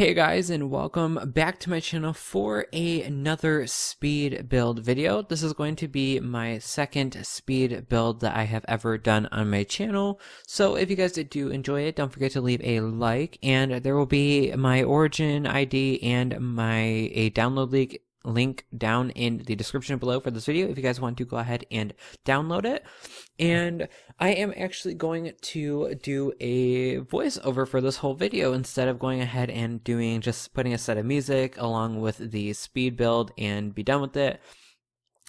Hey guys, and welcome back to my channel for another speed build video. This is going to be my second speed build that I have ever done on my channel. So if you guys do enjoy it, don't forget to leave a like, and there will be my origin ID and a download link down in the description below for this video if you guys want to go ahead and download it. And I am actually going to do a voiceover for this whole video instead of going ahead and just putting a set of music along with the speed build and be done with it.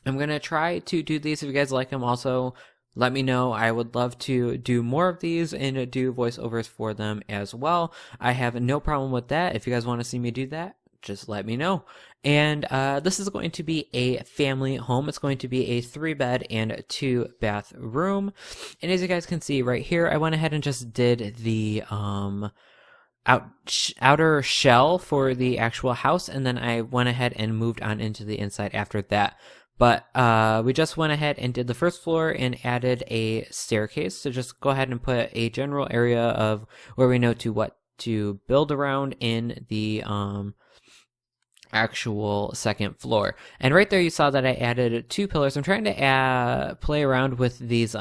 I'm gonna try to do these. If you guys like them, also let me know. I would love to do more of these and do voiceovers for them as well. I have no problem with that. If you guys want to see me do that, just let me know. And this is going to be a family home. It's going to be a 3-bed and 2-bath room. And as you guys can see right here, I went ahead and just did the outer shell for the actual house, and then I went ahead and moved on into the inside after that. But we just went ahead and did the first floor and added a staircase to just go ahead and put a general area of where we know what to build around in the actual second floor. And right there you saw that I added 2 pillars. I'm trying to play around with these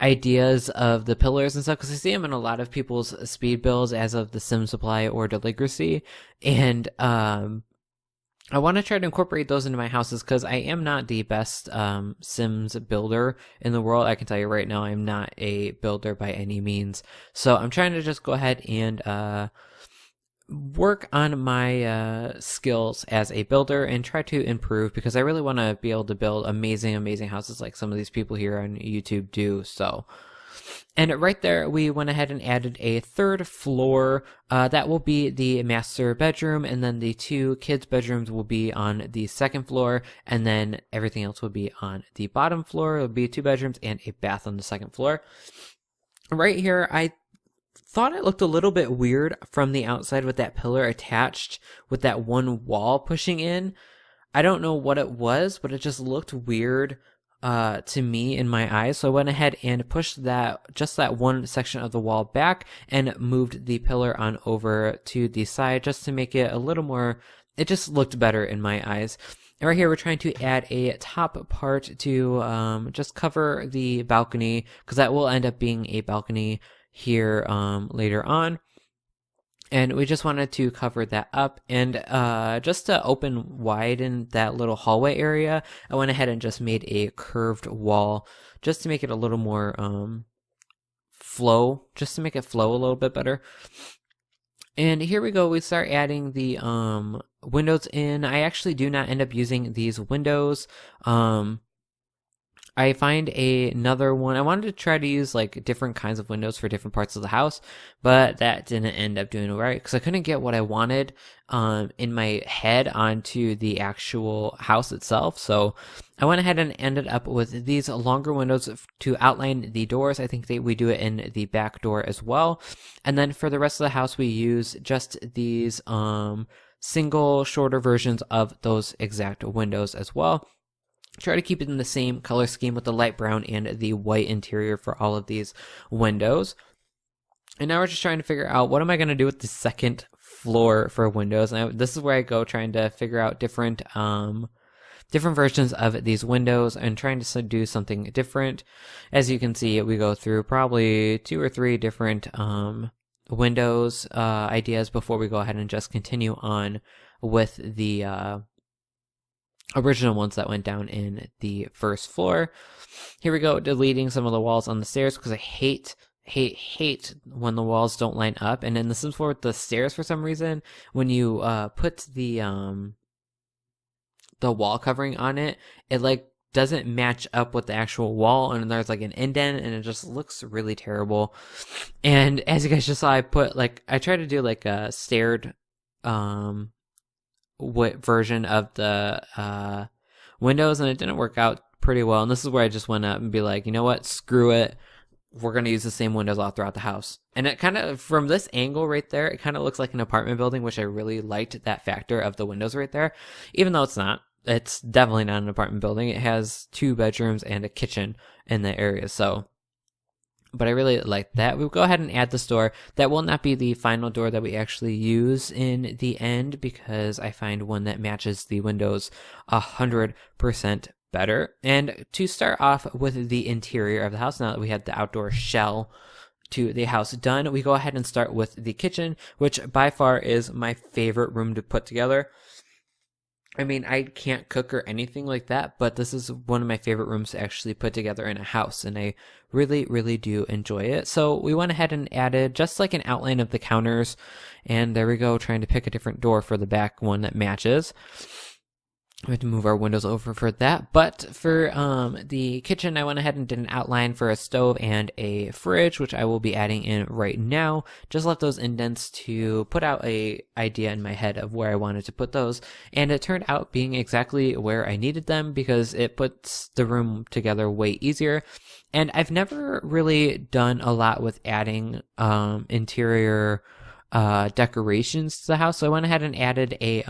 ideas of the pillars and stuff, because I see them in a lot of people's speed builds as of the Sim Supply or Delinquency, and I want to try to incorporate those into my houses, because I am not the best Sims builder in the world. I can tell you right now, I'm not a builder by any means. So I'm trying to just go ahead and work on my skills as a builder and try to improve, because I really want to be able to build amazing houses like some of these people here on YouTube do. So, and right there we went ahead and added a 3rd floor that will be the master bedroom, and then the 2 kids bedrooms will be on the 2nd floor, and then everything else will be on the bottom floor. It'll be 2 bedrooms and a bath on the 2nd floor. Right here I thought it looked a little bit weird from the outside with that pillar attached with that one wall pushing in. I don't know what it was, but it just looked weird to me in my eyes. So I went ahead and pushed just that one section of the wall back and moved the pillar on over to the side just to make it a little more, it just looked better in my eyes. And right here we're trying to add a top part to just cover the balcony, because that will end up being a balcony here later on. And we just wanted to cover that up, and just to widen that little hallway area, I went ahead and just made a curved wall just to make it a little more just to make it flow a little bit better. And here we go, we start adding the windows in. I actually do not end up using these windows. I find another one. I wanted to try to use like different kinds of windows for different parts of the house, but that didn't end up doing it right, because I couldn't get what I wanted in my head onto the actual house itself. So I went ahead and ended up with these longer windows to outline the doors. I think we do it in the back door as well. And then for the rest of the house, we use just these single shorter versions of those exact windows as well. Try to keep it in the same color scheme with the light brown and the white interior for all of these windows. And now we're just trying to figure out, what am I going to do with the 2nd floor for windows? And this is where I go trying to figure out different versions of these windows and trying to do something different. As you can see, we go through probably 2 or 3 different windows ideas before we go ahead and just continue on with the original ones that went down in the 1st floor. Here we go, deleting some of the walls on the stairs, because I hate when the walls don't line up. And in the Sims 4 with the stairs, for some reason, when you put the wall covering on it, it like doesn't match up with the actual wall, and there's like an indent, and it just looks really terrible. And as you guys just saw, I tried to do like a staired version of the windows, and it didn't work out pretty well. And this is where I just went up and be like, you know what, screw it, we're going to use the same windows all throughout the house. And it kind of, from this angle right there, it kind of looks like an apartment building, which I really liked that factor of the windows right there, even though it's not. It's definitely not an apartment building. It has 2 bedrooms and a kitchen in the area. So but I really like that. We'll go ahead and add this door. That will not be the final door that we actually use in the end, because I find one that matches the windows 100% better. And to start off with the interior of the house, now that we have the outdoor shell to the house done, we go ahead and start with the kitchen, which by far is my favorite room to put together. I mean, I can't cook or anything like that, but this is one of my favorite rooms to actually put together in a house, and I really, really do enjoy it. So we went ahead and added just like an outline of the counters, and there we go, trying to pick a different door for the back one that matches. We have to move our windows over for that. But for the kitchen, I went ahead and did an outline for a stove and a fridge, which I will be adding in right now. Just left those indents to put out a idea in my head of where I wanted to put those. And it turned out being exactly where I needed them, because it puts the room together way easier. And I've never really done a lot with adding interior decorations to the house, so I went ahead and added a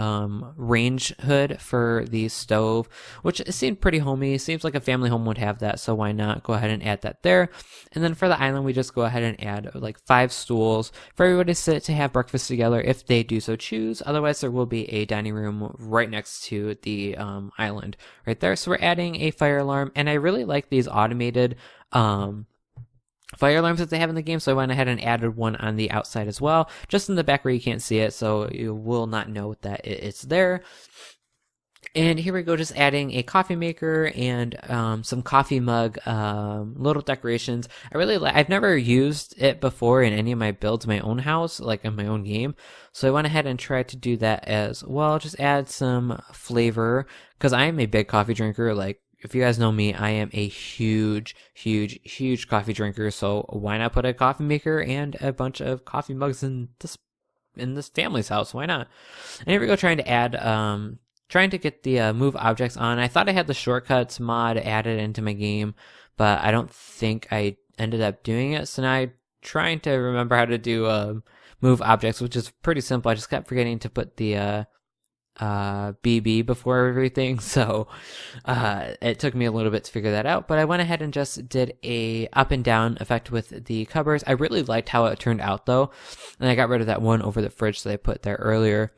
range hood for the stove, which seemed pretty homey. Seems like a family home would have that, so why not go ahead and add that there. And then for the island, we just go ahead and add like 5 stools for everybody to sit to have breakfast together if they do so choose. Otherwise, there will be a dining room right next to the island right there. So we're adding a fire alarm, and I really like these automated fire alarms that they have in the game, so I went ahead and added one on the outside as well, just in the back where you can't see it, so you will not know that it's there. And here we go, just adding a coffee maker and some coffee mug little decorations. I really like. I've never used it before in any of my builds in my own house, like in my own game, so I went ahead and tried to do that as well. Just add some flavor, because I am a big coffee drinker. Like, if you guys know me, I am a huge coffee drinker, so why not put a coffee maker and a bunch of coffee mugs in this family's house? Why not? And here we go, trying to add, trying to get the move objects on. I thought I had the shortcuts mod added into my game, but I don't think I ended up doing it, so now I'm trying to remember how to do move objects, which is pretty simple. I just kept forgetting to put the BB before everything, so it took me a little bit to figure that out, but I went ahead and just did a up and down effect with the cupboards. I really liked how it turned out though, and I got rid of that one over the fridge that I put there earlier.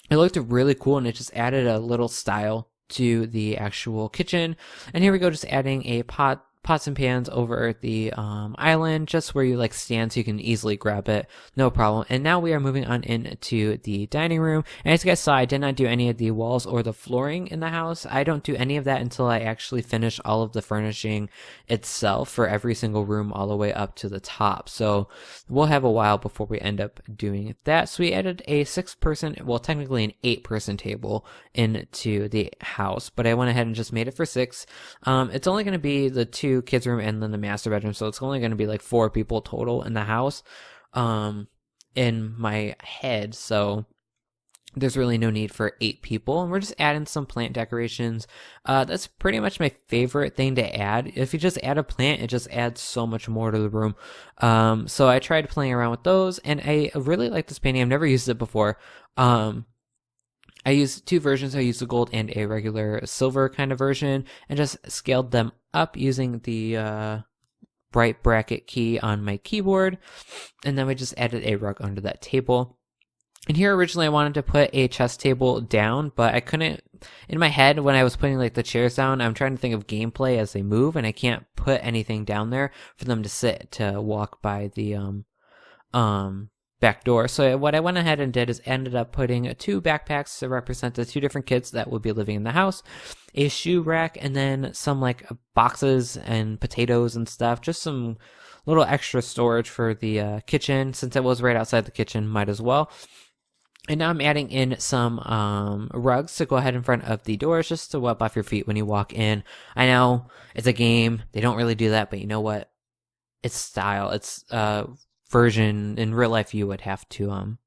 It looked really cool, and it just added a little style to the actual kitchen. And here we go, just adding a pots and pans over the island, just where you like stand so you can easily grab it, no problem. And now we are moving on into the dining room, and as you guys saw, I did not do any of the walls or the flooring in the house. I don't do any of that until I actually finish all of the furnishing itself for every single room all the way up to the top, so we'll have a while before we end up doing that. So we added a 6-person, well technically an 8-person table into the house, but I went ahead and just made it for 6. It's only going to be the 2 kids room and then the master bedroom, so it's only going to be like 4 people total in the house in my head, so there's really no need for 8 people. And we're just adding some plant decorations. That's pretty much my favorite thing to add. If you just add a plant, it just adds so much more to the room. So I tried playing around with those, and I really like this painting. I've never used it before. I used 2 versions. I used the gold and a regular silver kind of version, and just scaled them up using the bright bracket key on my keyboard. And then we just added a rug under that table. And here originally I wanted to put a chess table down, but I couldn't. In my head, when I was putting like the chairs down, I'm trying to think of gameplay as they move, and I can't put anything down there for them to sit to walk by the back door. So what I went ahead and did is ended up putting 2 backpacks to represent the 2 different kids that would be living in the house, a shoe rack, and then some like boxes and potatoes and stuff, just some little extra storage for the kitchen. Since it was right outside the kitchen, might as well. And now I'm adding in some rugs to go ahead in front of the doors, just to wipe off your feet when you walk in. I know it's a game, they don't really do that, but you know what? It's style. It's version in real life you would have to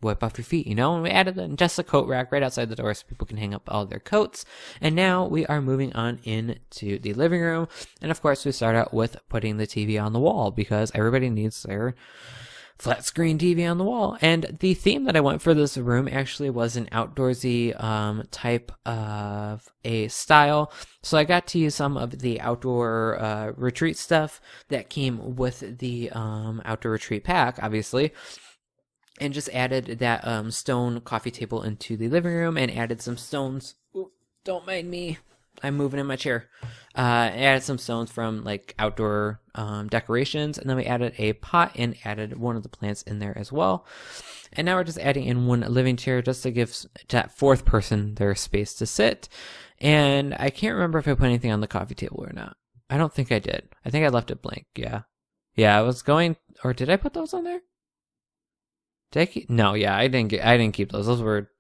wipe off your feet, you know. And we added just a coat rack right outside the door so people can hang up all their coats. And now we are moving on into the living room, and of course we start out with putting the TV on the wall, because everybody needs their flat screen TV on the wall. And the theme that I went for this room actually was an outdoorsy type of a style. So I got to use some of the outdoor retreat stuff that came with the outdoor retreat pack, obviously. And just added that stone coffee table into the living room and added some stones. Ooh, don't mind me. I'm moving in my chair. Added some stones from like outdoor decorations, and then we added a pot and added one of the plants in there as well. And now we're just adding in one living chair just to give that fourth person their space to sit. And I can't remember if I put anything on the coffee table or not. I don't think I did. I think I left it blank. Yeah, I was going, or did I put those on there? No, yeah, I didn't keep those.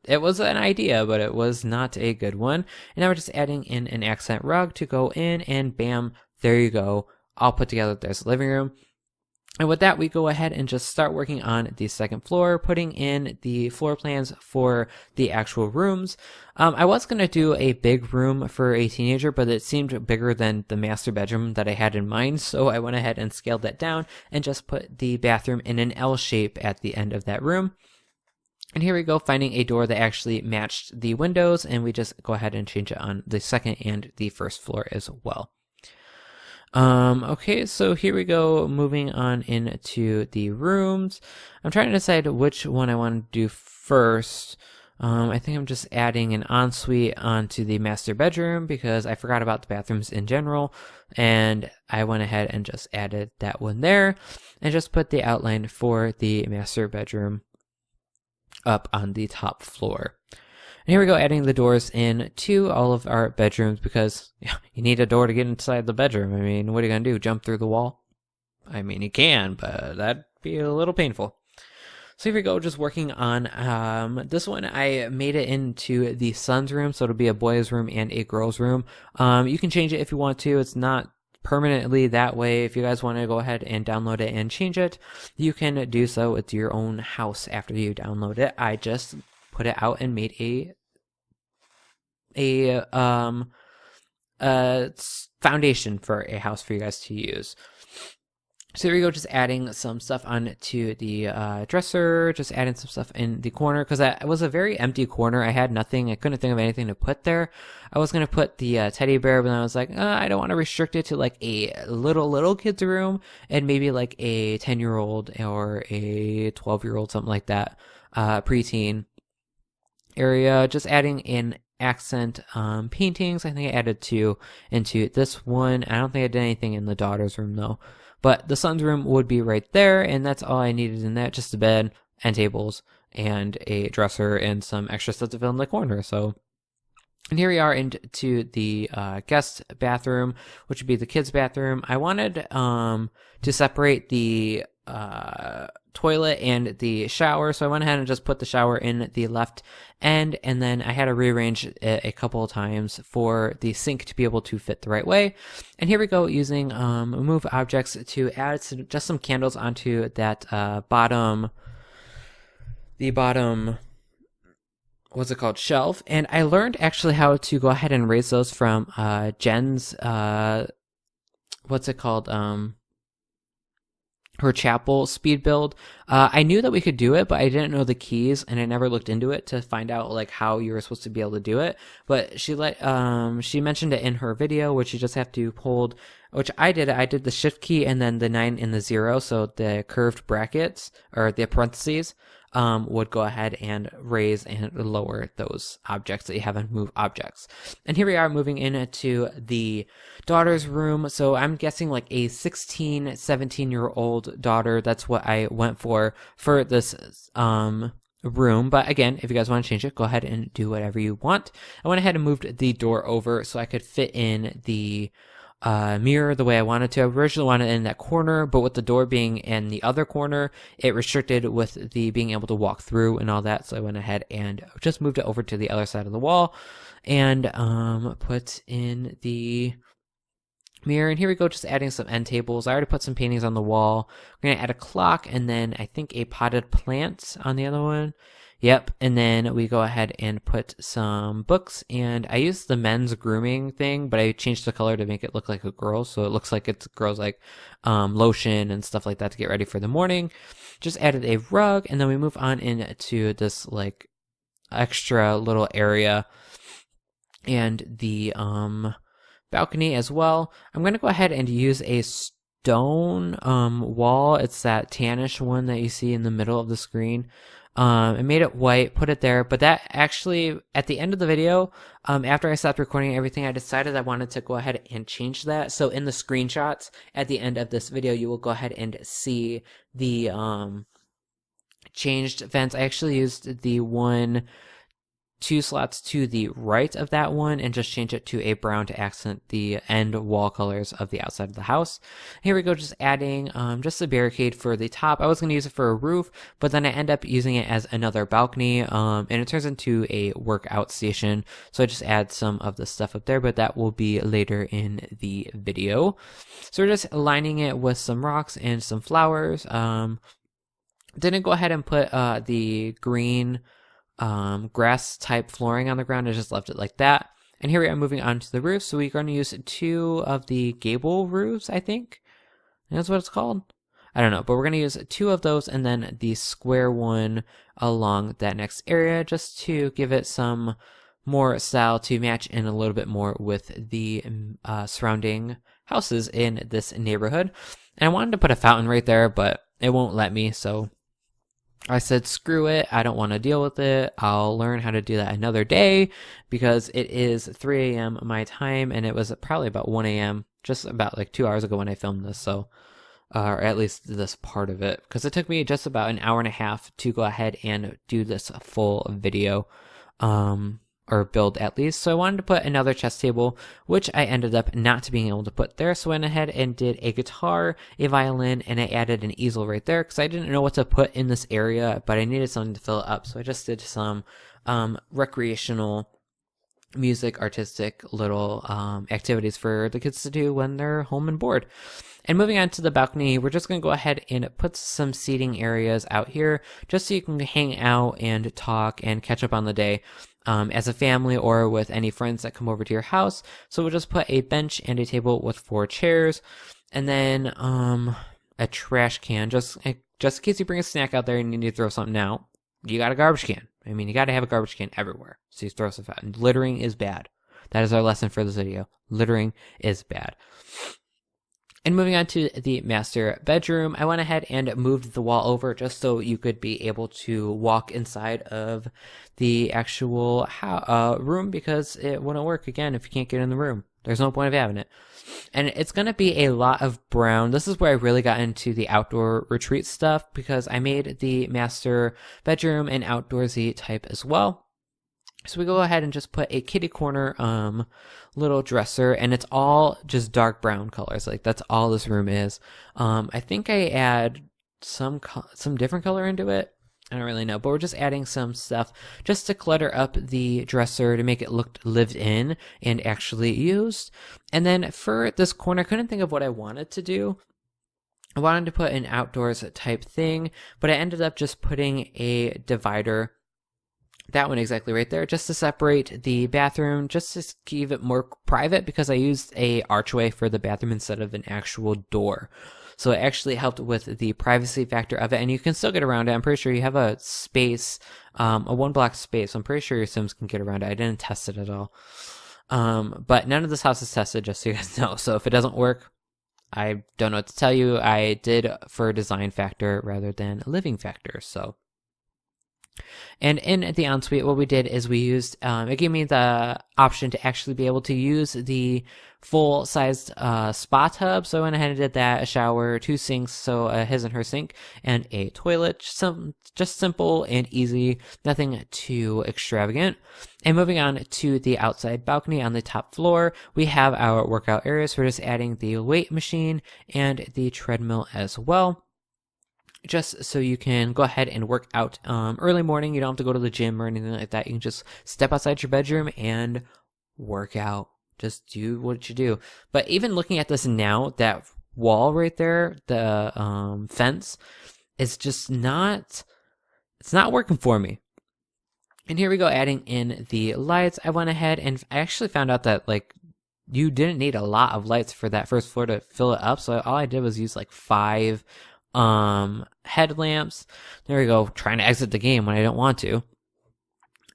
It was an idea, but it was not a good one. And now we're just adding in an accent rug to go in, and bam, there you go. All put together. There's the living room. And with that, we go ahead and just start working on the second floor, putting in the floor plans for the actual rooms. I was going to do a big room for a teenager, but it seemed bigger than the master bedroom that I had in mind. So I went ahead and scaled that down and just put the bathroom in an L shape at the end of that room. And here we go, finding a door that actually matched the windows. And we just go ahead and change it on the second and the first floor as well. Okay, so here we go, moving on into the rooms. I'm trying to decide which one I want to do first. I think I'm just adding an ensuite onto the master bedroom because I forgot about the bathrooms in general, and I went ahead and just added that one there and just put the outline for the master bedroom up on the top floor. And here we go, adding the doors in to all of our bedrooms because you need a door to get inside the bedroom. I mean, what are you going to do? Jump through the wall? I mean, you can, but that'd be a little painful. So here we go, just working on this one. I made it into the son's room, so it'll be a boy's room and a girl's room. You can change it if you want to. It's not permanently that way. If you guys want to go ahead and download it and change it, you can do so with your own house after you download it. I just put it out and made a foundation for a house for you guys to use. So here we go, just adding some stuff onto the dresser, just adding some stuff in the corner, because it was a very empty corner. I had nothing. I couldn't think of anything to put there. I was going to put the teddy bear, but then I was like, I don't want to restrict it to like a little kid's room and maybe like a 10-year-old or a 12-year-old, something like that, preteen area. Just adding in accent paintings. I think I added 2 into this one. I don't think I did anything in the daughter's room though. But the son's room would be right there, and that's all I needed in that, just a bed and tables and a dresser and some extra stuff to fill in the corner. So, and here we are into the guest bathroom, which would be the kids' bathroom. I wanted to separate the toilet and the shower, so I went ahead and just put the shower in the left end, and then I had to rearrange it a couple of times for the sink to be able to fit the right way. And here we go, using move objects to add just some candles onto that bottom what's it called, shelf. And I learned actually how to go ahead and raise those from Jen's what's it called, her chapel speed build. I knew that we could do it, but I didn't know the keys, and I never looked into it to find out like how you were supposed to be able to do it. But she mentioned it in her video, which you just have to hold, which I did. I did the shift key and then the 9 and the 0, so the curved brackets or the parentheses would go ahead and raise and lower those objects that you have in move objects. And here we are moving into the daughter's room. So I'm guessing like a 16, 17-year-old daughter. That's what I went for this room. But again, if you guys want to change it, go ahead and do whatever you want. I went ahead and moved the door over so I could fit in the mirror the way I wanted to. I originally wanted it in that corner, but with the door being in the other corner, it restricted with the being able to walk through and all that. So I went ahead and just moved it over to the other side of the wall and put in the mirror. And here we go, just adding some end tables. I already put some paintings on the wall. We're going to add a clock and then I think a potted plant on the other one. Yep, and then we go ahead and put some books, and I used the men's grooming thing, but I changed the color to make it look like a girl, so it looks like it's girls like lotion and stuff like that to get ready for the morning. Just added a rug, and then we move on into this like extra little area and the balcony as well. I'm going to go ahead and use a stone wall. It's that tannish one that you see in the middle of the screen. I made it white, put it there, but that actually, at the end of the video, after I stopped recording everything, I decided I wanted to go ahead and change that. So in the screenshots at the end of this video, you will go ahead and see the changed fence. I actually used the two slots to the right of that one and just change it to a brown to accent the end wall colors of the outside of the house. Here we go, just adding just a barricade for the top. I was going to use it for a roof, but then I end up using it as another balcony, and it turns into a workout station. So I just add some of the stuff up there, but that will be later in the video. So we're just lining it with some rocks and some flowers. Didn't go ahead and put the green grass type flooring on the ground. I just left it like that. And here we are moving on to the roof. So we're going to use two of the gable roofs, I think that's what it's called. I don't know, but we're going to use two of those and then the square one along that next area just to give it some more style to match in a little bit more with the surrounding houses in this neighborhood. And I wanted to put a fountain right there, but it won't let me, so I said, screw it, I don't want to deal with it. I'll learn how to do that another day because it is 3 a.m. my time, and it was probably about 1 a.m., just about like 2 hours ago when I filmed this, so, or at least this part of it, because it took me just about an hour and a half to go ahead and do this full video, or build at least. So I wanted to put another chess table, which I ended up not being able to put there. So I went ahead and did a guitar, a violin, and I added an easel right there because I didn't know what to put in this area, but I needed something to fill it up. So I just did some recreational music, artistic little activities for the kids to do when they're home and bored. And moving on to the balcony, we're just going to go ahead and put some seating areas out here just so you can hang out and talk and catch up on the day as a family or with any friends that come over to your house. So we'll just put a bench and a table with 4 chairs and then a trash can just in case you bring a snack out there and you need to throw something out. You got a garbage can. I mean, you got to have a garbage can everywhere. So you throw stuff out. And littering is bad. That is our lesson for this video. Littering is bad. And moving on to the master bedroom, I went ahead and moved the wall over just so you could be able to walk inside of the actual room because it wouldn't work again if you can't get in the room. There's no point of having it. And it's going to be a lot of brown. This is where I really got into the outdoor retreat stuff because I made the master bedroom an outdoorsy type as well. So we go ahead and just put a kitty corner little dresser, and it's all just dark brown colors. Like that's all this room is. I think I add some different color into it. I don't really know, but we're just adding some stuff just to clutter up the dresser to make it look lived in and actually used. And then for this corner, I couldn't think of what I wanted to do. I wanted to put an outdoors type thing, but I ended up just putting a divider, that one exactly right there, just to separate the bathroom, just to keep it more private because I used a archway for the bathroom instead of an actual door. So it actually helped with the privacy factor of it, and you can still get around it. I'm pretty sure you have a space, a 1-block space. I'm pretty sure your Sims can get around it. I didn't test it at all. But none of this house is tested, just so you guys know. So if it doesn't work, I don't know what to tell you. I did for design factor rather than living factor, so. And in the ensuite, what we did is we used, it gave me the option to actually be able to use the full-sized spa tub. So I went ahead and did that, a shower, 2 sinks, so his and her sink, and a toilet. Just simple and easy, nothing too extravagant. And moving on to the outside balcony on the top floor, we have our workout areas. So we're just adding the weight machine and the treadmill as well, just so you can go ahead and work out early morning. You don't have to go to the gym or anything like that. You can just step outside your bedroom and work out. Just do what you do. But even looking at this now, that wall right there, the fence, is just not, it's not working for me. And here we go, adding in the lights. I went ahead and I actually found out that like you didn't need a lot of lights for that first floor to fill it up. So all I did was use like 5 headlamps. There we go, trying to exit the game when I don't want to.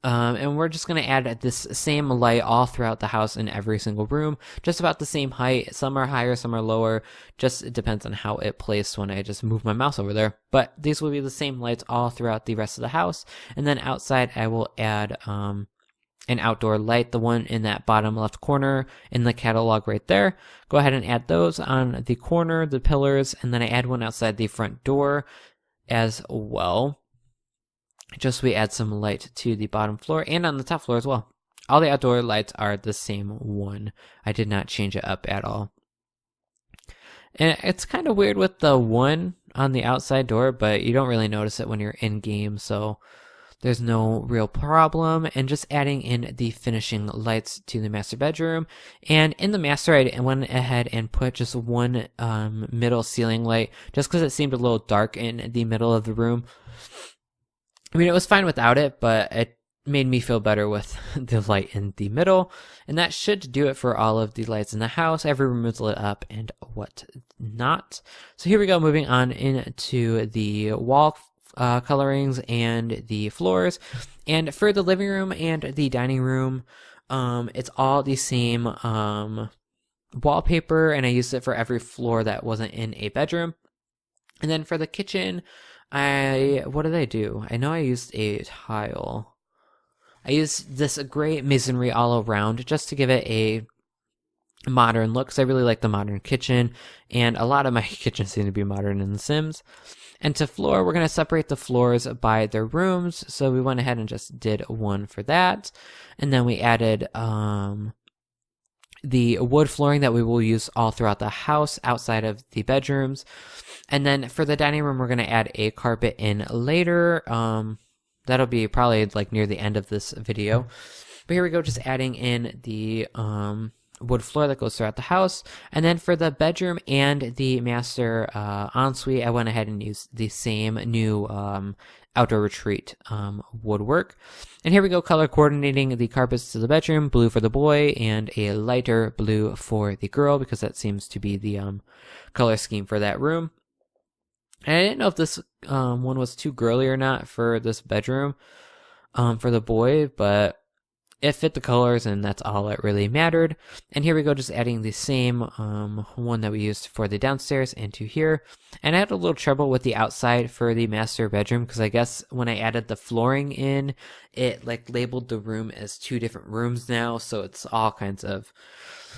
And we're just going to add this same light all throughout the house in every single room, just about the same height. Some are higher, some are lower. Just it depends on how it placed when I just move my mouse over there. But these will be the same lights all throughout the rest of the house. And then outside I will add an outdoor light, the one in that bottom left corner in the catalog right there. Go ahead and add those on the corner, the pillars, and then I add one outside the front door as well. Just we add some light to the bottom floor and on the top floor as well. All the outdoor lights are the same one. I did not change it up at all. And it's kind of weird with the one on the outside door, but you don't really notice it when you're in game, so there's no real problem. And just adding in the finishing lights to the master bedroom. And in the master, I went ahead and put just one middle ceiling light, just because it seemed a little dark in the middle of the room. I mean, it was fine without it, but it made me feel better with the light in the middle. And that should do it for all of the lights in the house. Every room is lit up and whatnot. So here we go, moving on into the wall colorings and the floors. And for the living room and the dining room, it's all the same wallpaper, and I used it for every floor that wasn't in a bedroom. And then for the kitchen, what did I do? I know I used a tile. I used this gray masonry all around just to give it a modern look, because I really like the modern kitchen, and a lot of my kitchens seem to be modern in The Sims. And to floor, we're going to separate the floors by their rooms, so we went ahead and just did one for that. And then we added the wood flooring that we will use all throughout the house outside of the bedrooms. And then for the dining room, we're going to add a carpet in later. That'll be probably like near the end of this video. But here we go, just adding in the wood floor that goes throughout the house. And then for the bedroom and the master ensuite, I went ahead and used the same new outdoor retreat woodwork. And here we go, color coordinating the carpets to the bedroom, blue for the boy and a lighter blue for the girl, because that seems to be the color scheme for that room. And I didn't know if this one was too girly or not for this bedroom for the boy, but it fit the colors, and that's all that really mattered. And here we go, just adding the same one that we used for the downstairs into here. And I had a little trouble with the outside for the master bedroom, because I guess when I added the flooring in, it like labeled the room as 2 different rooms now, so it's all kinds of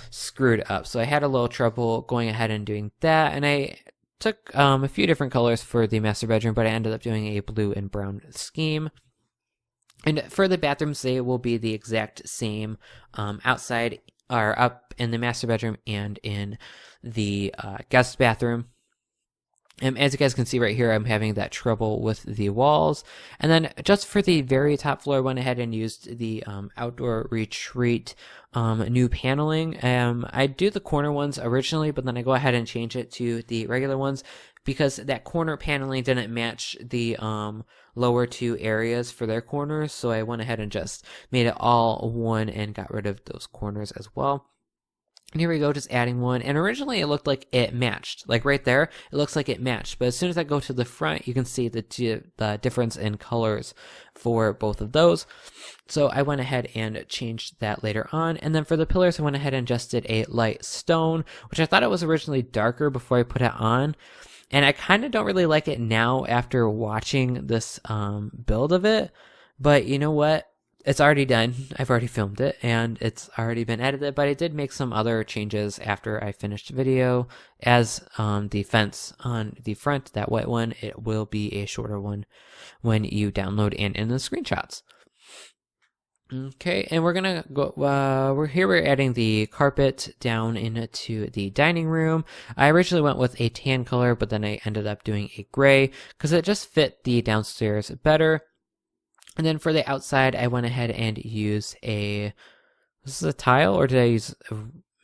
screwed up. So I had a little trouble going ahead and doing that, and I took a few different colors for the master bedroom, but I ended up doing a blue and brown scheme. And for the bathrooms, they will be the exact same outside, or up in the master bedroom and in the guest bathroom. And as you guys can see right here, I'm having that trouble with the walls. And then just for the very top floor, I went ahead and used the outdoor retreat new paneling. I do the corner ones originally, but then I go ahead and change it to the regular ones, because that corner paneling didn't match the lower 2 areas for their corners. So I went ahead and just made it all one and got rid of those corners as well. And here we go, just adding one. And originally it looked like it matched. Like right there, it looks like it matched. But as soon as I go to the front, you can see the difference in colors for both of those. So I went ahead and changed that later on. And then for the pillars, I went ahead and just did a light stone, which I thought it was originally darker before I put it on. And I kind of don't really like it now after watching this build of it. But you know what? It's already done. I've already filmed it, and it's already been edited, but I did make some other changes after I finished the video. As the fence on the front, that white one, it will be a shorter one when you download and in the screenshots. Okay, and we're gonna go, we're adding the carpet down into the dining room. I originally went with a tan color, but then I ended up doing a gray, because it just fit the downstairs better. And then for the outside, I went ahead and used this is a tile, or did I use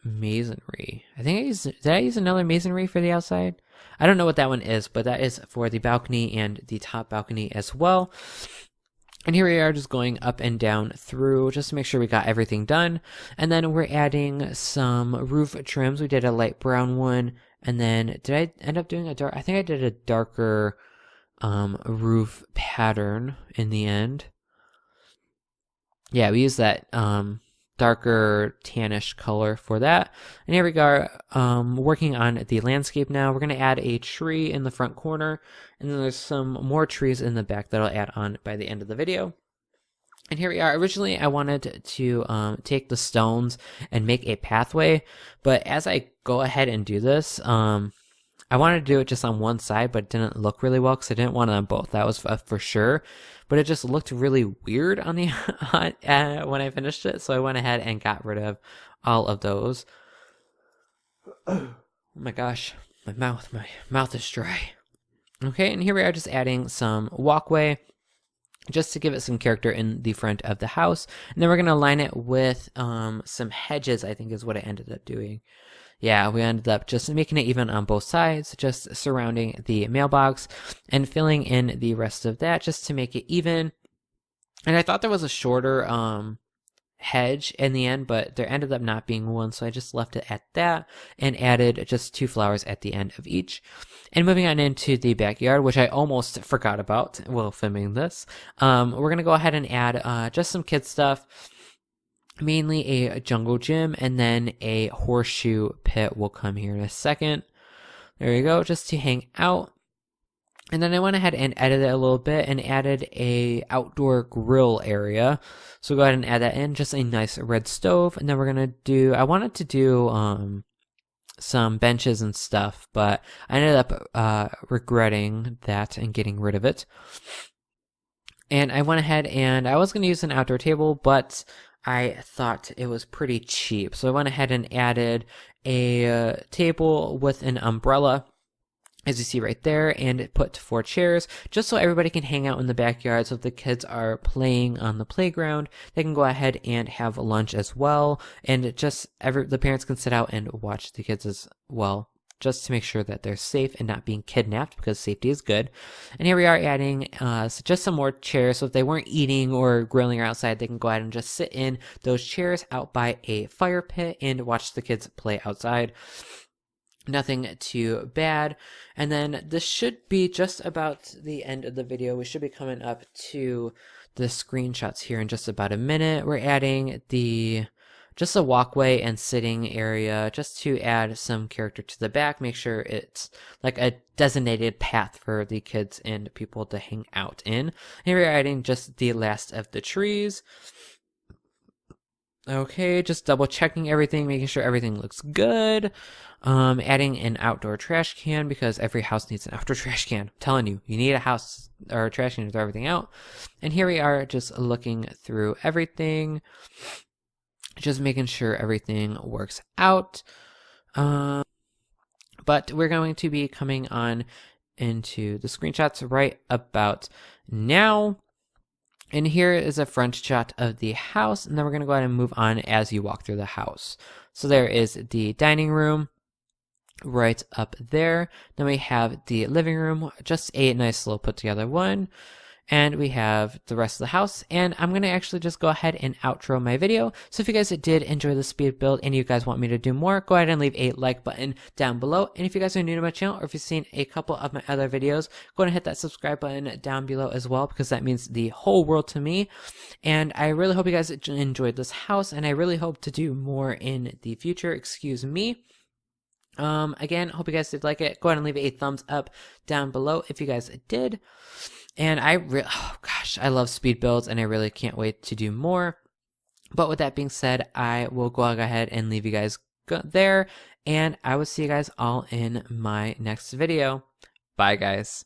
masonry? Did I use another masonry for the outside? I don't know what that one is, but that is for the balcony and the top balcony as well. And here we are just going up and down through just to make sure we got everything done. And then we're adding some roof trims. We did a light brown one. And then did I end up doing a dark? I think I did a darker roof pattern in the end. Yeah, we used that darker tannish color for that. And here we go, working on the landscape now. We're going to add a tree in the front corner, and then there's some more trees in the back that I'll add on by the end of the video. And here we are. Originally, I wanted to take the stones and make a pathway, but as I go ahead and do this, I wanted to do it just on one side, but it didn't look really well because I didn't want it on both. That was for sure. But it just looked really weird on the when I finished it, so I went ahead and got rid of all of those. Oh my gosh, my mouth is dry. Okay, and here we are just adding some walkway just to give it some character in the front of the house. And then we're going to line it with some hedges, I think is what I ended up doing. Yeah, we ended up just making it even on both sides, just surrounding the mailbox and filling in the rest of that just to make it even. And I thought there was a shorter hedge in the end, but there ended up not being one, so I just left it at that and added just 2 flowers at the end of each. And moving on into the backyard, which I almost forgot about while filming this, we're going to go ahead and add just some kid stuff. Mainly a jungle gym, and then a horseshoe pit will come here in a second. There you go, just to hang out. And then I went ahead and edited it a little bit and added a outdoor grill area. So go ahead and add that in, just a nice red stove. And then we're gonna do, I wanted to do some benches and stuff, but I ended up regretting that and getting rid of it. And I went ahead and I was gonna use an outdoor table, but I thought it was pretty cheap. So I went ahead and added a table with an umbrella, as you see right there, and put 4 chairs, just so everybody can hang out in the backyard. So if the kids are playing on the playground, they can go ahead and have lunch as well. And just the parents can sit out and watch the kids as well, just to make sure that they're safe and not being kidnapped, because safety is good. And here we are adding just some more chairs, so if they weren't eating or grilling outside, they can go ahead and just sit in those chairs out by a fire pit and watch the kids play outside. Nothing too bad. And then this should be just about the end of the video. We should be coming up to the screenshots here in just about a minute. We're adding just a walkway and sitting area just to add some character to the back. Make sure it's like a designated path for the kids and people to hang out in. Here we're adding just the last of the trees. Okay, just double checking everything, making sure everything looks good. Adding an outdoor trash can, because every house needs an outdoor trash can. I'm telling you, you need a house or a trash can to throw everything out. And here we are just looking through everything, just making sure everything works out. But we're going to be coming on into the screenshots right about now. And here is a front shot of the house, and then we're going to go ahead and move on as you walk through the house. So there is the dining room right up there. Then we have the living room, just a nice little put together one. And we have the rest of the house, and I'm going to actually just go ahead and outro my video. So if you guys did enjoy the speed build and you guys want me to do more, go ahead and leave a like button down below. And if you guys are new to my channel, or if you've seen a couple of my other videos, go ahead and hit that subscribe button down below as well, because that means the whole world to me. And I really hope you guys enjoyed this house, and I really hope to do more in the future. Excuse me. Again, hope you guys did like it. Go ahead and leave a thumbs up down below if you guys did. And oh gosh, I love speed builds, and I really can't wait to do more. But with that being said, I will go ahead and leave you guys there, and I will see you guys all in my next video. Bye, guys.